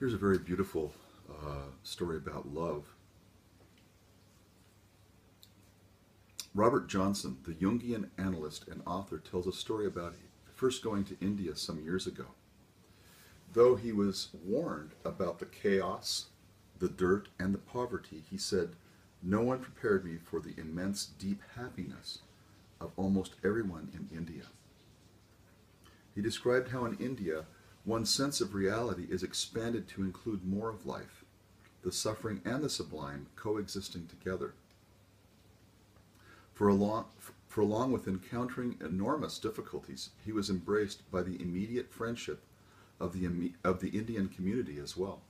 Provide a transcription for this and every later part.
Here's a very beautiful story about love. Robert Johnson, the Jungian analyst and author, tells a story about first going to India some years ago. Though he was warned about the chaos, the dirt, and the poverty, he said, "No one prepared me for the immense, deep happiness of almost everyone in India." He described how in India, one's sense of reality is expanded to include more of life, the suffering and the sublime coexisting together. For along with encountering enormous difficulties, he was embraced by the immediate friendship of the Indian community as well.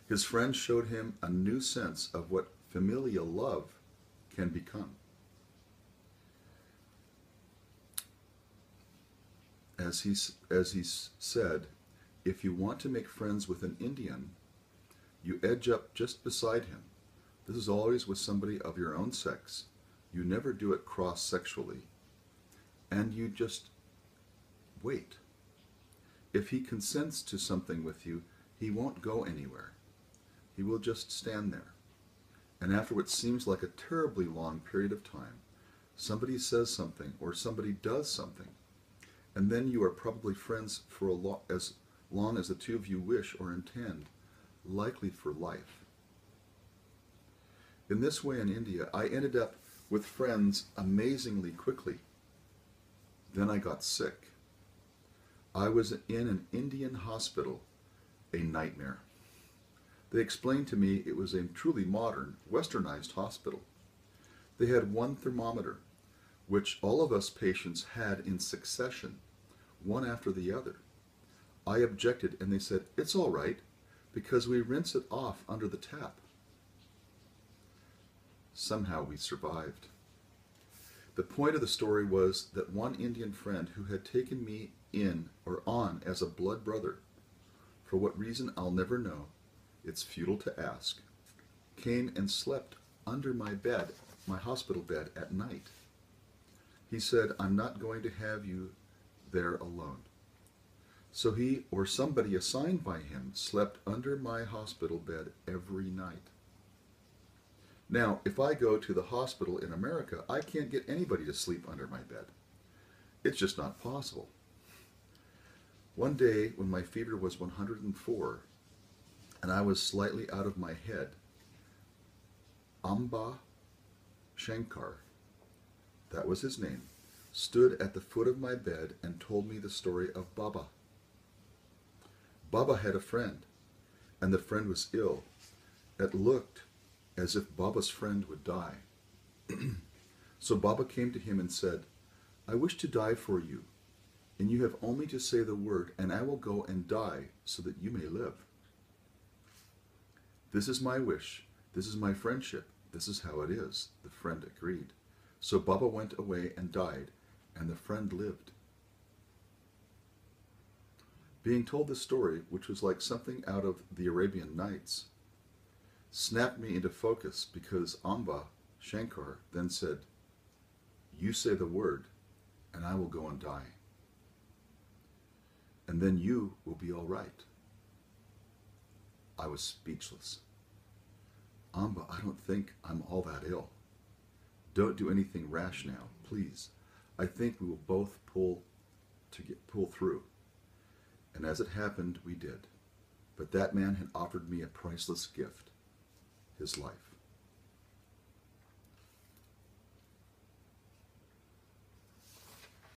His friends showed him a new sense of what familial love can become. As he said, if you want to make friends with an Indian, you edge up just beside him. This is always with somebody of your own sex. You never do it cross-sexually. And you just wait. If he consents to something with you, he won't go anywhere. He will just stand there. And after what seems like a terribly long period of time, somebody says something or somebody does something, and then you are probably friends for as long as the two of you wish or intend, likely for life. In this way in India, I ended up with friends amazingly quickly. Then I got sick. I was in an Indian hospital, a nightmare. They explained to me it was a truly modern, westernized hospital. They had one thermometer, which all of us patients had in succession, one after the other. I objected and they said, "It's all right, because we rinse it off under the tap." Somehow we survived. The point of the story was that one Indian friend who had taken me in or on as a blood brother, for what reason I'll never know, it's futile to ask, came and slept under my bed, my hospital bed at night. He said, "I'm not going to have you there alone." So he or somebody assigned by him slept under my hospital bed every night. Now, if I go to the hospital in America, I can't get anybody to sleep under my bed. It's just not possible. One day, when my fever was 104, and I was slightly out of my head, Amba Shankar, that was his name, stood at the foot of my bed and told me the story of Baba. Baba had a friend, and the friend was ill. It looked as if Baba's friend would die. So Baba came to him and said, "I wish to die for you, and you have only to say the word, and I will go and die so that you may live." "This is my wish. This is my friendship. This is how it is," the friend agreed. So Baba went away and died, and the friend lived. Being told this story, which was like something out of the Arabian Nights, snapped me into focus because Amba Shankar then said, "You say the word, and I will go and die. And then you will be all right." I was speechless. "Amba, I don't think I'm all that ill. Don't do anything rash now, please. I think we will both pull through." And as it happened, we did. But that man had offered me a priceless gift, his life.